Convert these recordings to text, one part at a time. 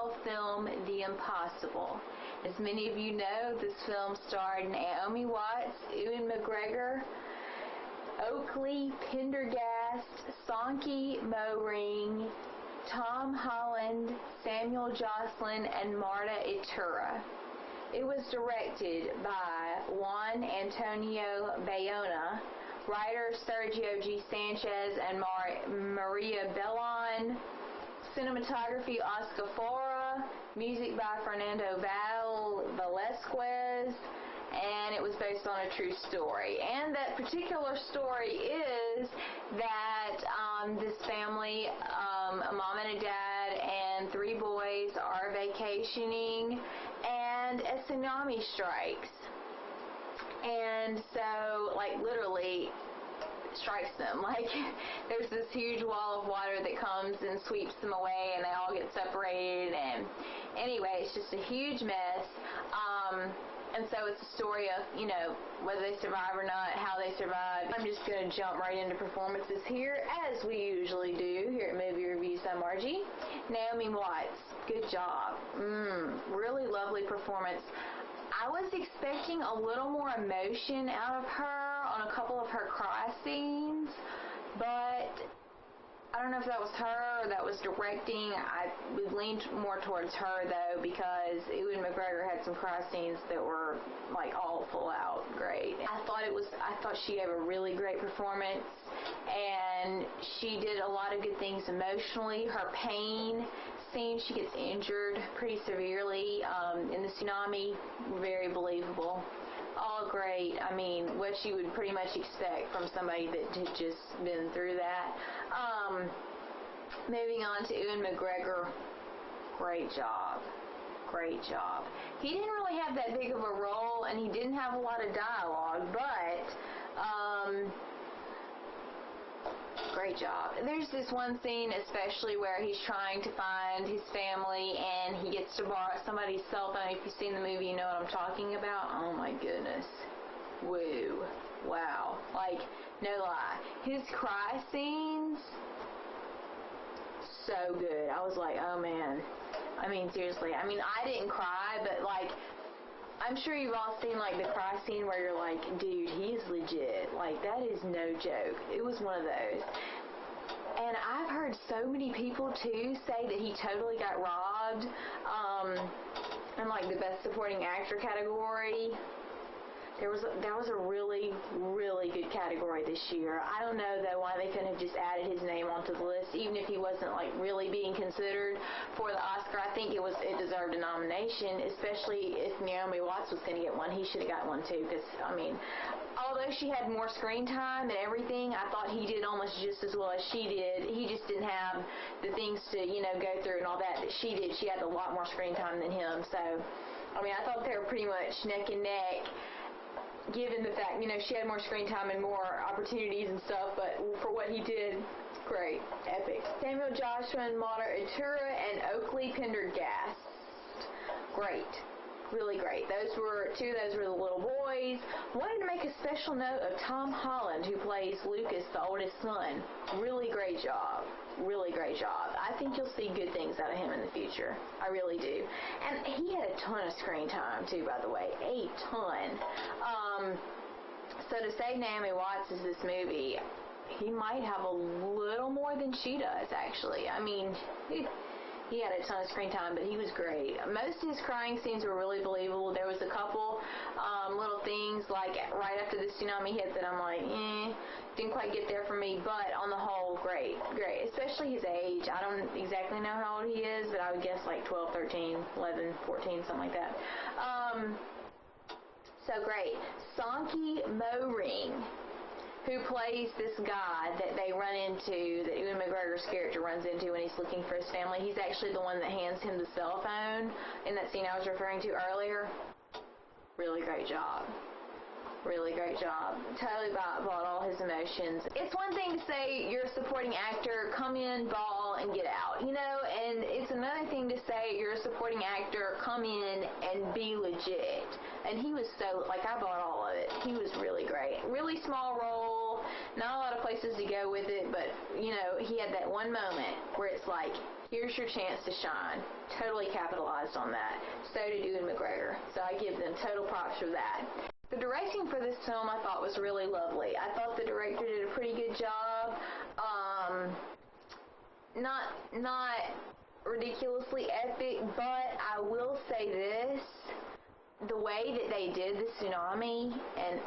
style film The Impossible. As many of you know, this film starred Naomi Watts, Ewan McGregor, Oakley Pendergast, Sonky Moring, Tom Holland, Samuel Jocelyn, and Marta Itura. It was directed by Juan Antonio Bayona, writer Sergio G. Sanchez and Maria Bellon, cinematography Oscar Fora, music by Fernando Velasquez, and it was based on a true story. And that particular story is that this family, a mom and a dad and 3 boys, are vacationing, and a tsunami strikes. And so, like, literally strikes them. Like, there's this huge wall of water that comes and sweeps them away, and they all get separated, and anyway, it's just a huge mess. And so it's a story of, you know, whether they survive or not, how they survive. I'm just going to jump right into performances here, as we usually do here at Movie Reviews. I'm Margie. Naomi Watts, good job. Really lovely performance. I was expecting a little more emotion out of her on a couple of her cry scenes, but I don't know if that was her or that was directing. I would lean more towards her, though, because Ewan McGregor had some cry scenes that were, like, all full out great. I thought she gave a really great performance, and she did a lot of good things emotionally. Her pain scene, she gets injured pretty severely in the tsunami, very believable. All great. I mean, what you would pretty much expect from somebody that had just been through that. Moving on to Ewan McGregor, great job. Great job. He didn't really have that big of a role, and he didn't have a lot of dialogue, but great job. There's this one scene especially where he's trying to find his family, and he gets to borrow somebody's cell phone. If you've seen the movie, you know what I'm talking about. Oh my goodness. Woo. Wow. Like, no lie. His cry scenes, so good. I was like, oh man. I mean, seriously. I mean, I didn't cry, but, like, I'm sure you've all seen, like, the cry scene where you're like, dude, he's legit. Like, that is no joke. It was one of those. And I've heard so many people, too, say that he totally got robbed in, like, the Best Supporting Actor category. There was a really, really good category this year. I don't know, though, why they couldn't have just added his name onto the list, even if he wasn't, like, really being considered for the Oscar. I think it deserved a nomination, especially if Naomi Watts was going to get one. He should have got one, too, because, I mean, although she had more screen time and everything, I thought he did almost just as well as she did. He just didn't have the things to, you know, go through and all that she did. She had a lot more screen time than him, so, I mean, I thought they were pretty much neck and neck, given the fact, you know, she had more screen time and more opportunities and stuff, but for what he did, great, epic. Samuel Joshua and Marta Itura and Oakley Pendergast, great, really great. Those were the little boys. Wanted to make a special note of Tom Holland, who plays Lucas, the oldest son. Really great job. Really great job. I think you'll see good things out of him in the future. I really do. And he had a ton of screen time, too, by the way. A ton. So to say Naomi Watts is this movie, he might have a little more than she does, actually. I mean, he had a ton of screen time, but he was great. Most of his crying scenes were really believable. There was a couple little things, like right after the tsunami hit, that I'm like, didn't quite get there for me, but on the whole, great, great. Especially his age. I don't exactly know how old he is, but I would guess like 12, 13, 11, 14, something like that. So great. Sonky Moring, who plays this guy that they run into, that Ewan McGregor's character runs into when he's looking for his family. He's actually the one that hands him the cell phone in that scene I was referring to earlier. Really great job. Really great job. Totally bought all his emotions. It's one thing to say you're a supporting actor, come in, ball, and get out, you know, and it's another thing to say you're a supporting actor, come in, and be legit. And he was so, like, I bought all of it. He was really great. Really small role, not a lot of places to go with it, but, you know, he had that one moment where it's like, Here's your chance to shine. Totally capitalized on that. So did Ewan McGregor. So I give them total props for that. The directing for this film I thought was really lovely. I thought the director did a pretty good job. Not ridiculously epic, but I will say this. The way that they did the tsunami and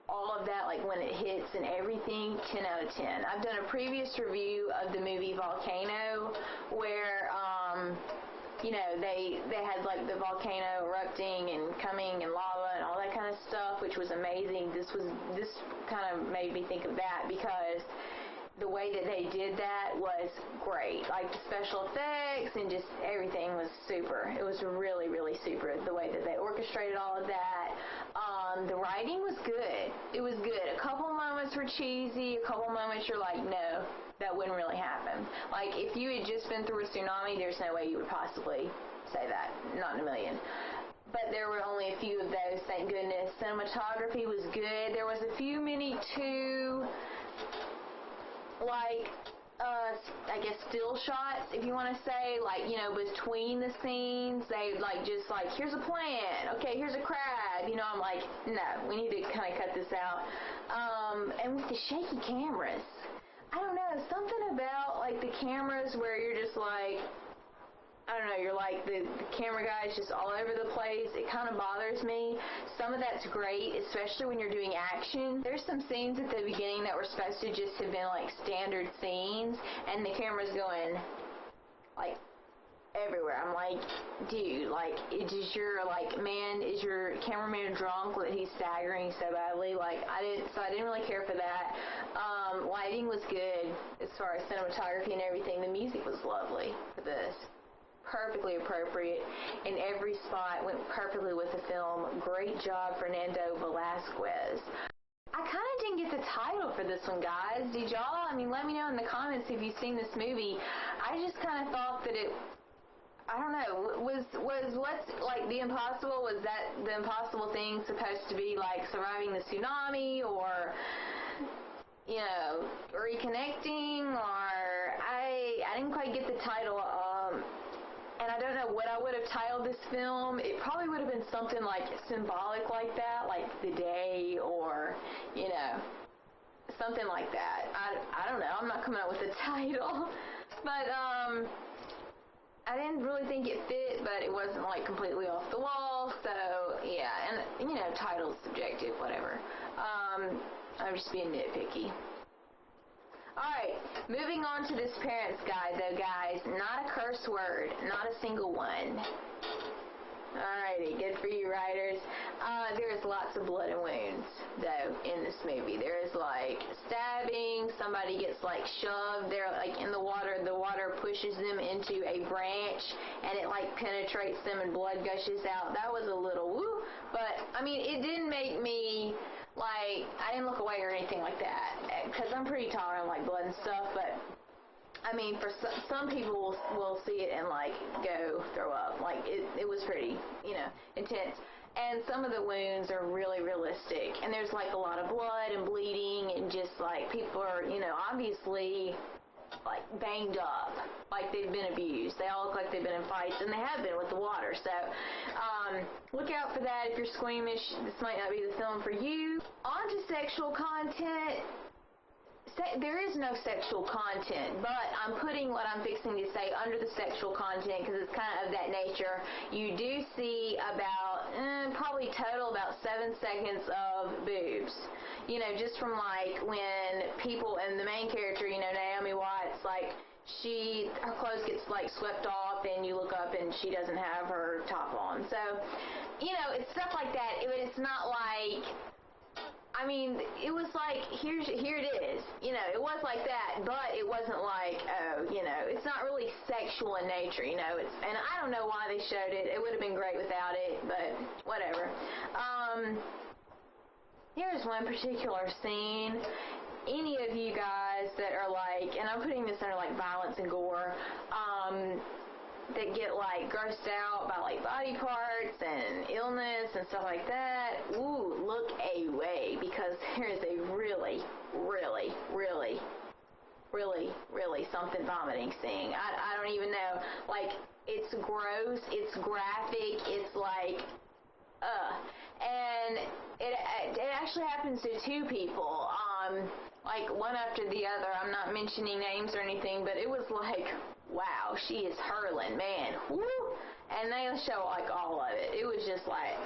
all of that, like when it hits and everything, 10 out of 10. I've done a previous review of the movie Volcano where, they had like the volcano erupting and coming and lava and all that kind of stuff, which was amazing. This kind of made me think of that because the way that they did that was great. Like the special effects and just everything was super. It was really, really super. The way that they orchestrated all of that. The writing was good. It was good. A couple moments were cheesy. A couple moments you're like, no, that wouldn't really happen. Like if you had just been through a tsunami, there's no way you would possibly say that. Not in a million. But there were only a few of those, thank goodness. Cinematography was good. There was a few I guess still shots, if you want to say, between the scenes, they here's a plant, okay, here's a crab, I'm like, no, we need to kind of cut this out. And with the shaky cameras, I don't know, something about, the cameras where you're just I don't know, you're the camera guy is just all over the place. It kind of bothers me. Some of that's great, especially when you're doing action. There's some scenes at the beginning that were supposed to just have been standard scenes, and the camera's going everywhere. I'm like, dude, is your cameraman drunk that he's staggering so badly? I didn't really care for that. Lighting was good as far as cinematography and everything. The music was lovely for this. Perfectly appropriate in every spot, went perfectly with the film. Great job, Fernando Velasquez. I kind of didn't get the title for this one, guys. Did y'all? Let me know in the comments if you've seen this movie. I just kind of thought that I don't know, was what's the impossible, was that the impossible thing supposed to be surviving the tsunami or reconnecting, or I didn't quite get the title. And I don't know what I would have titled this film. It probably would have been something symbolic like that, like The Day, or, something like that. I don't know. I'm not coming up with a title. But, I didn't really think it fit, but it wasn't, completely off the wall. So, yeah. And, title's subjective, whatever. I'm just being nitpicky. Alright, moving on to this parents guide though, guys. Not a curse word, not a single one. Alrighty, good for you, writers. There's lots of blood and wounds, though, in this movie. There is, stabbing, somebody gets, shoved, they're, in the water pushes them into a branch, and it, penetrates them and blood gushes out. That was a little woo, but, it didn't make me... I didn't look away or anything like that, because I'm pretty tolerant of, blood and stuff, but, for some people will see it and, go throw up. It was pretty, intense. And some of the wounds are really realistic, and there's, a lot of blood and bleeding, and just, people are, obviously... banged up, they've been abused. They all look like they've been in fights, and they have been with the water. So, look out for that if you're squeamish. This might not be the film for you. On to sexual content. There is no sexual content, but I'm putting what I'm fixing to say under the sexual content because it's kind of that nature. You do see about, probably total about 7 seconds of boobs. Just from when people, and the main character, Naomi Watts, her clothes gets swept off and you look up and she doesn't have her top on. So, it's stuff like that. It's not it was here it is. It was like that, but it wasn't it's not really sexual in nature, and I don't know why they showed it. It would have been great without it, but whatever. Here's one particular scene. Any of you guys that are and I'm putting this under violence and gore, that get grossed out by body parts and illness and stuff like that, ooh, look away, because there is a really, really, really really, really something vomiting scene. I don't even know. Like, it's gross, it's graphic, it's like, and it actually happens to two people, like one after the other. I'm not mentioning names or anything, but it was like, wow, she is hurling, man, woo! And they show like all of it. It was just like,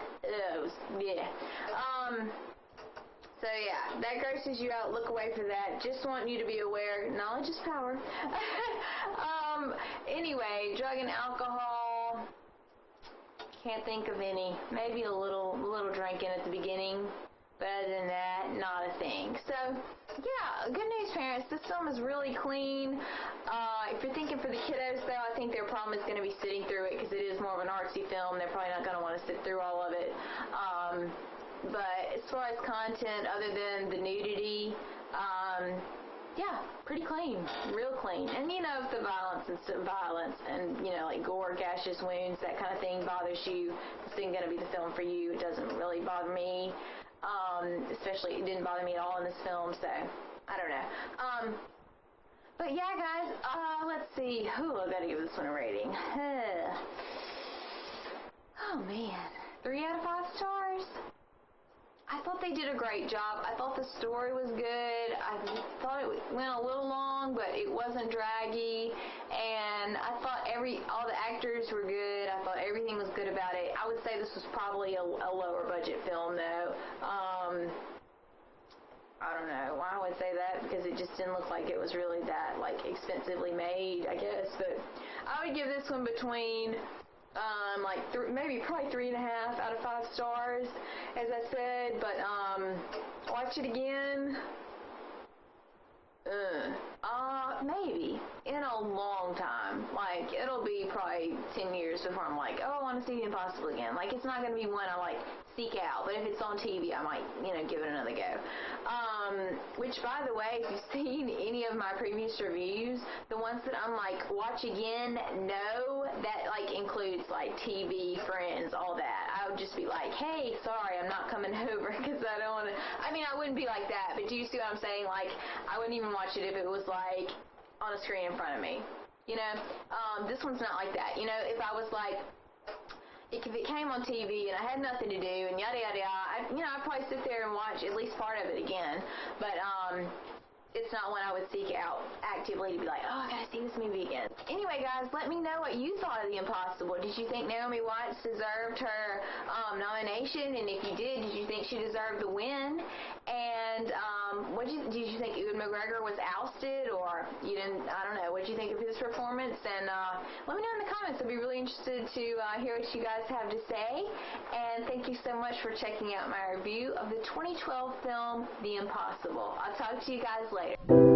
yeah. So yeah, that grosses you out. Look away for that. Just want you to be aware, knowledge is power. Anyway, drug and alcohol. Can't think of any. Maybe a little drinking at the beginning, but other than that, not a thing. So yeah, good news, parents. This film is really clean. If you're thinking for the kiddos, though, I think their problem is going to be sitting through it because it is more of an artsy film. They're probably not going to want to sit through all of it. But as far as content, other than the nudity, yeah, pretty clean, real clean. And you know, if the violence and you know, like gore, gaseous wounds, that kind of thing bothers you, this isn't going to be the film for you. It doesn't really bother me. Especially, it didn't bother me at all in this film, so I don't know. But yeah, guys, let's see. I gotta give this one a rating. Oh man, 3 out of 5 stars. I thought they did a great job. I thought the story was good. I thought it went a little long, but it wasn't draggy. And I thought all the actors were good. I thought everything was good about it. I would say this was probably a lower budget film, though. I don't know why I would say that, because it just didn't look like it was really that, like, expensively made, I guess. But I would give this one between maybe probably 3.5 out of 5 stars, as I said. But watch it again. Maybe in a long time. Like, it'll be probably 10 years before I'm like, oh, I want to see The Impossible again. Like, it's not going to be one I like seek out, but if it's on TV, I might, give it another go. Which, by the way, if you've seen any of my previous reviews, the ones that I'm like, watch again, no, that like includes like TV, Friends, all that. I would just be like, hey, sorry, I'm not coming over because I don't want to. I mean, I wouldn't be like that, but do you see what I'm saying? Like, I wouldn't even watch it if it was like on a screen in front of me. This one's not like that. If I was like, if it came on TV and I had nothing to do and yada yada yada, I'd probably sit there and watch at least part of it again. But it's not one I would seek out actively to be like, oh, I gotta see this movie again. Anyway, guys, let me know what you thought of The Impossible. Did you think Naomi Watts deserved her nomination? And if you did you think she deserved the win? And did you think Ewan McGregor was ousted, or you didn't? I don't know. What did you think of his performance? And let me know in the comments. I'd be really interested to hear what you guys have to say. And thank you so much for checking out my review of the 2012 film The Impossible. I'll talk to you guys later.